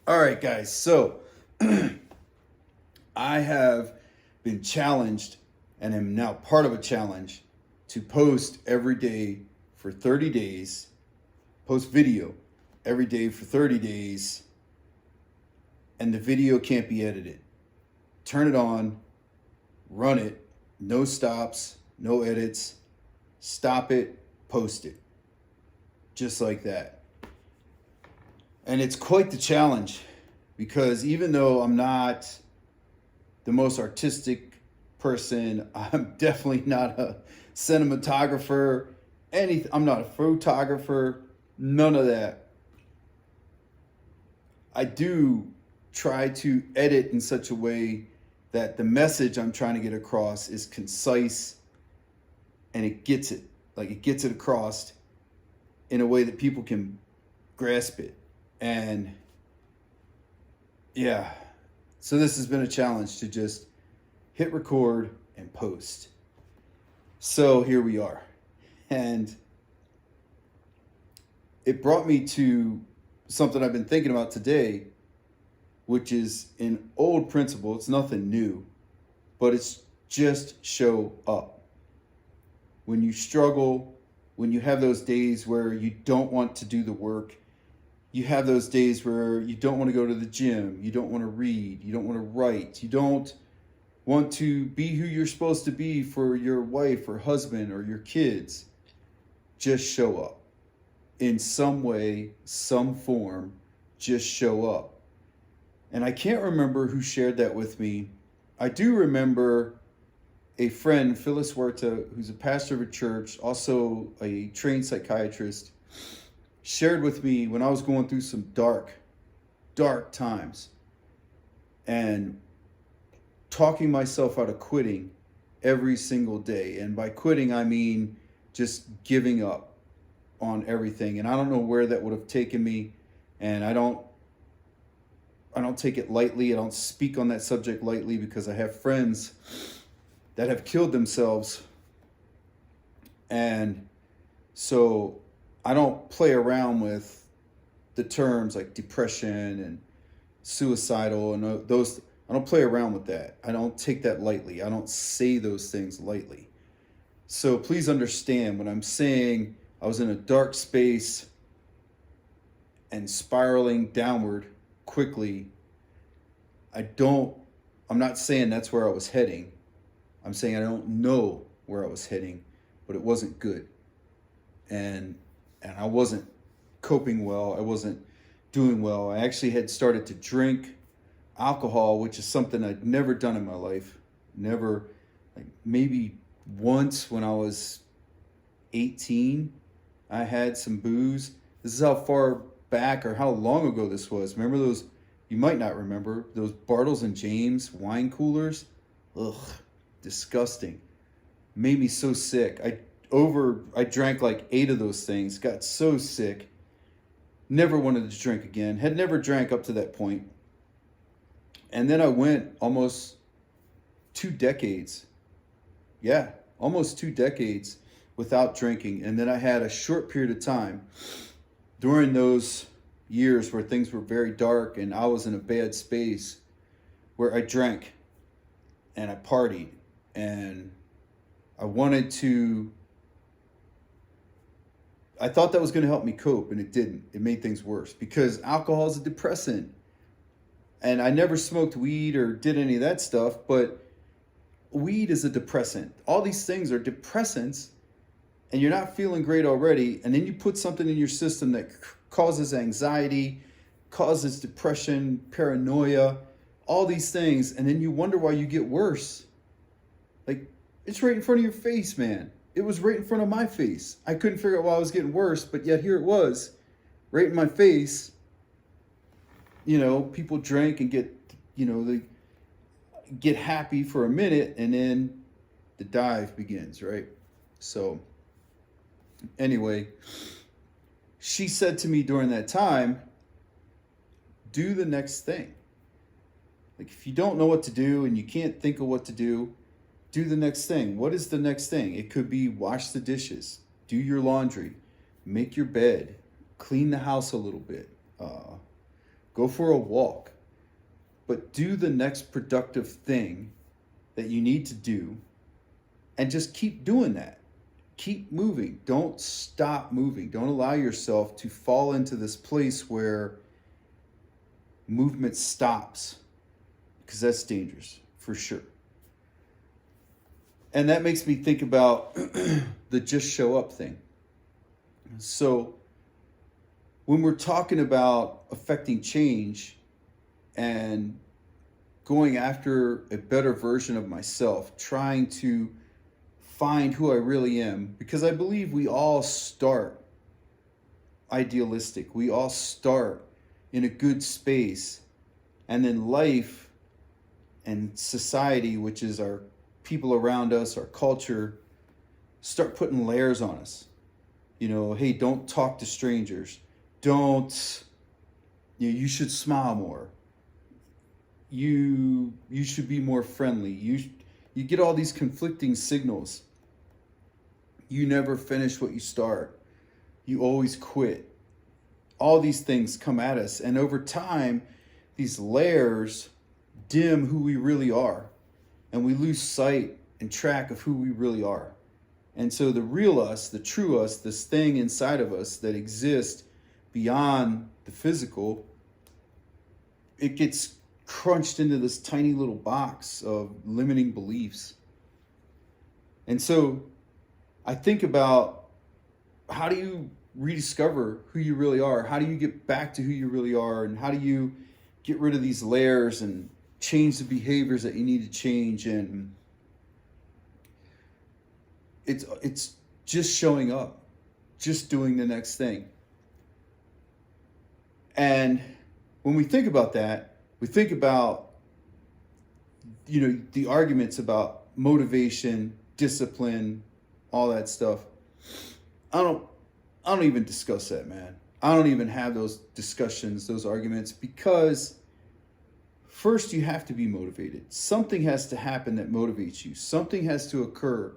All right, guys. So I have been challenged and am now part of a challenge to post every day for 30 days, post video every day for 30 days, and the video can't be edited. Turn it on, run it, no stops, no edits, stop it, post it. Just like that. And it's quite the challenge because even though I'm not the most artistic person, I'm definitely not a cinematographer, I'm not a photographer, none of that. I do try to edit in such a way that the message I'm trying to get across is concise and it gets it. Like it gets it across in a way that people can grasp it. And yeah, so this has been a challenge to just hit record and post. So here we are. And it brought me to something I've been thinking about today, which is an old principle. It's nothing new, but it's just show up. When you struggle, when you have those days where you don't want to do the work, you have those days where you don't want to go to the gym, you don't want to read, you don't want to write, you don't want to be who you're supposed to be for your wife or husband or your kids, just show up. In some way, some form, just show up. And I can't remember who shared that with me. I do remember a friend, Phyllis Huerta, who's a pastor of a church, also a trained psychiatrist, shared with me when I was going through some dark times and talking myself out of quitting every single day. And by quitting, I mean just giving up on everything. And I don't know where that would have taken me. And I don't take it lightly. I don't speak on that subject lightly because I have friends that have killed themselves. And so I don't play around with the terms like depression and suicidal and those. I don't play around with that. I don't take that lightly. I don't say those things lightly. So please understand when I'm saying I was in a dark space and spiraling downward quickly, I'm not saying that's where I was heading. I'm saying I don't know where I was heading, but it wasn't good. And I wasn't coping well. I wasn't doing well. I actually had started to drink alcohol, which is something I'd never done in my life. Never, like maybe once when I was 18, I had some booze. This is how far back or how long ago this was. Remember those? You might not remember those Bartles and James wine coolers. Ugh, disgusting. Made me so sick. I drank like 8 of those things. Got so sick. Never wanted to drink again. Had never drank up to that point. And then I went almost 2 decades. Yeah, almost 2 decades without drinking. And then I had a short period of time during those years where things were very dark and I was in a bad space where I drank and I partied and I thought that was going to help me cope, and it didn't. It made things worse because alcohol is a depressant. And I never smoked weed or did any of that stuff, but weed is a depressant. All these things are depressants, and you're not feeling great already. And then you put something in your system that causes anxiety, causes depression, paranoia, all these things. And then you wonder why you get worse. Like, it's right in front of your face, man. It was right in front of my face. I couldn't figure out why I was getting worse, but yet here it was, right in my face. You know, people drink and they get happy for a minute and then the dive begins, right? So anyway, she said to me during that time, do the next thing. Like if you don't know what to do and you can't think of what to do the next thing. What is the next thing? It could be wash the dishes, do your laundry, make your bed, clean the house a little bit, Go for a walk. But do the next productive thing that you need to do and just keep doing that. Keep moving. Don't stop moving. Don't allow yourself to fall into this place where movement stops, because that's dangerous for sure. And that makes me think about the just show up thing. So when we're talking about affecting change and going after a better version of myself, trying to find who I really am, because I believe we all start idealistic. We all start in a good space, and then life and society, which is our people around us, our culture, start putting layers on us. You know, hey, don't talk to strangers. Don't, you should smile more. You should be more friendly. You get all these conflicting signals. You never finish what you start. You always quit. All these things come at us, and over time, these layers dim who we really are, and we lose sight and track of who we really are. And so the real us, the true us, this thing inside of us that exists beyond the physical, it gets crunched into this tiny little box of limiting beliefs. And so I think about, how do you rediscover who you really are? How do you get back to who you really are? And how do you get rid of these layers and change the behaviors that you need to change? And it's just showing up, just doing the next thing. And when we think about that, we think about, the arguments about motivation, discipline, all that stuff. I don't even discuss that, man. I don't even have those discussions, those arguments, because first you have to be motivated. Something has to happen that motivates you. Something has to occur.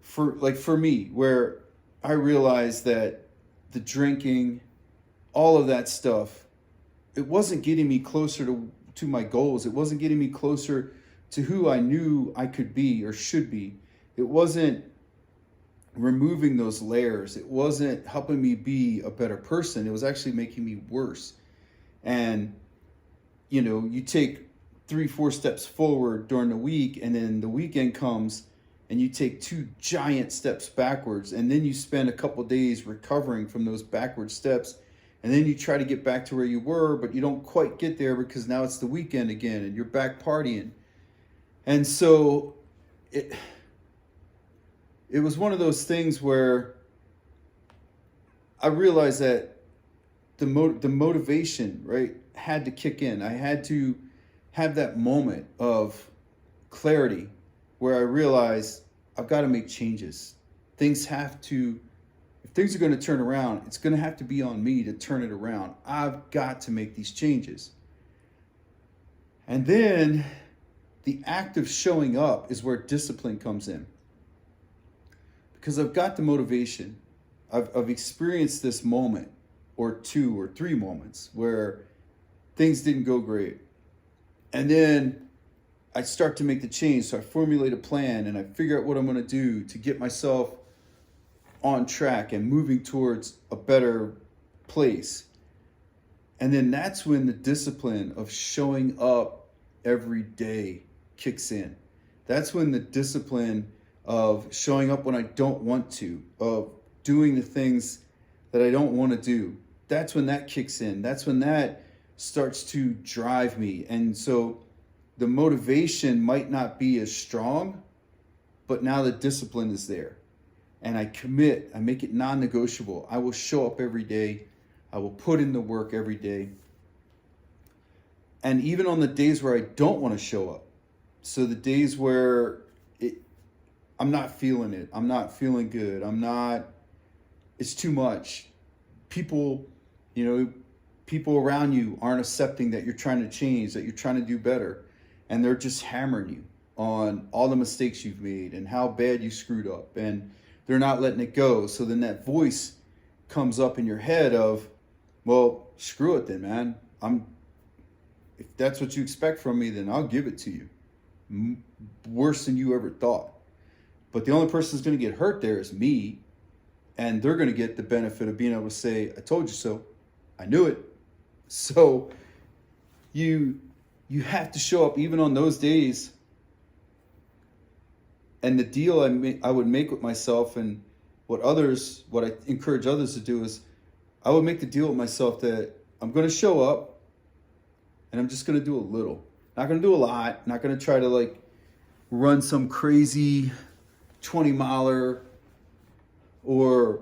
For me, where I realized that the drinking, all of that stuff, it wasn't getting me closer to my goals. It wasn't getting me closer to who I knew I could be or should be. It wasn't removing those layers. It wasn't helping me be a better person. It was actually making me worse. And, you take 3-4 steps forward during the week, and then the weekend comes and you take 2 giant steps backwards, and then you spend a couple days recovering from those backward steps, and then you try to get back to where you were, but you don't quite get there because now it's the weekend again and you're back partying. And so it was one of those things where I realized that the motivation, right, had to kick in. I had to have that moment of clarity where I realized I've got to make changes. If things are going to turn around, it's going to have to be on me to turn it around. I've got to make these changes. And then the act of showing up is where discipline comes in. Because I've got the motivation. I've experienced this moment or 2 or 3 moments where things didn't go great. And then I start to make the change. So I formulate a plan and I figure out what I'm going to do to get myself on track and moving towards a better place. And then that's when the discipline of showing up every day kicks in. That's when the discipline of showing up when I don't want to, of doing the things that I don't want to do, that's when that kicks in. That's when that starts to drive me. And so the motivation might not be as strong, but now the discipline is there. And I commit, I make it non-negotiable. I will show up every day. I will put in the work every day. And even on the days where I don't want to show up, so the days where I'm not feeling it, I'm not feeling good, it's too much. People around you aren't accepting that you're trying to change, that you're trying to do better. And they're just hammering you on all the mistakes you've made and how bad you screwed up. And they're not letting it go. So then that voice comes up in your head of, well, screw it then, man. I'm if that's what you expect from me, then I'll give it to you. Worse than you ever thought. But the only person who's going to get hurt there is me, and they're going to get the benefit of being able to say, I told you so. I knew it. So you have to show up even on those days. And the deal I would make with myself, and what I encourage others to do, is I would make the deal with myself that I'm going to show up and I'm just going to do a little. Not going to do a lot. Not going to try to like run some crazy 20 miler or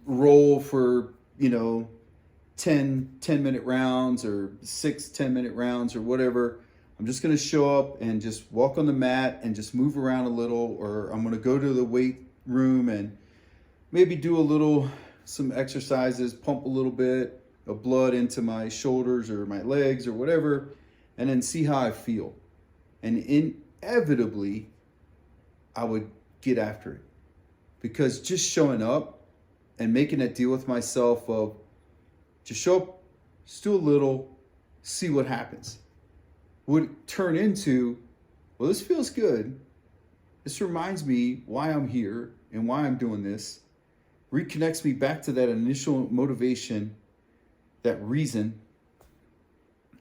roll for, 10-minute rounds or 6 10-minute rounds or whatever. I'm just going to show up and just walk on the mat and just move around a little, or I'm going to go to the weight room and maybe do some exercises, pump a little bit of blood into my shoulders or my legs or whatever, and then see how I feel. And inevitably, I would get after it, because just showing up and making that deal with myself of just show up, just do a little, see what happens, would turn into, well, this feels good. This reminds me why I'm here and why I'm doing this. Reconnects me back to that initial motivation, that reason,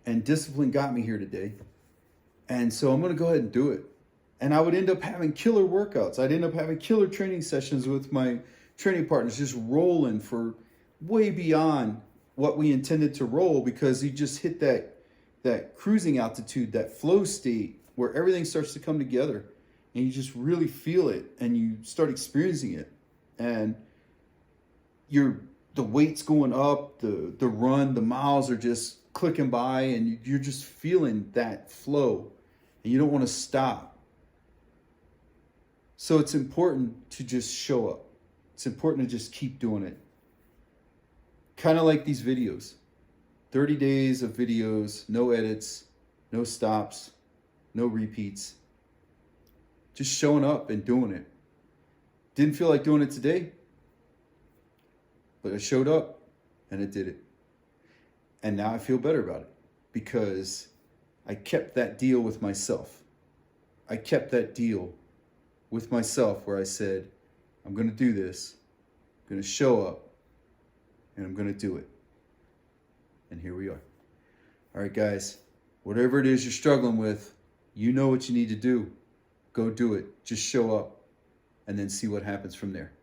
and discipline got me here today. And so I'm going to go ahead and do it. And I would end up having killer workouts. I'd end up having killer training sessions with my training partners, just rolling for way beyond what we intended to roll, because you just hit that cruising altitude, that flow state where everything starts to come together and you just really feel it and you start experiencing it. And the weight's going up, the run, the miles are just clicking by, and you're just feeling that flow and you don't want to stop. So it's important to just show up. It's important to just keep doing it. Kind of like these videos. 30 days of videos, no edits, no stops, no repeats. Just showing up and doing it. Didn't feel like doing it today, but I showed up and I did it. And now I feel better about it, because I kept that deal with myself. I kept that deal with myself where I said, I'm going to do this. I'm going to show up and I'm going to do it. And here we are. All right, guys, whatever it is you're struggling with, you know what you need to do. Go do it. Just show up and then see what happens from there.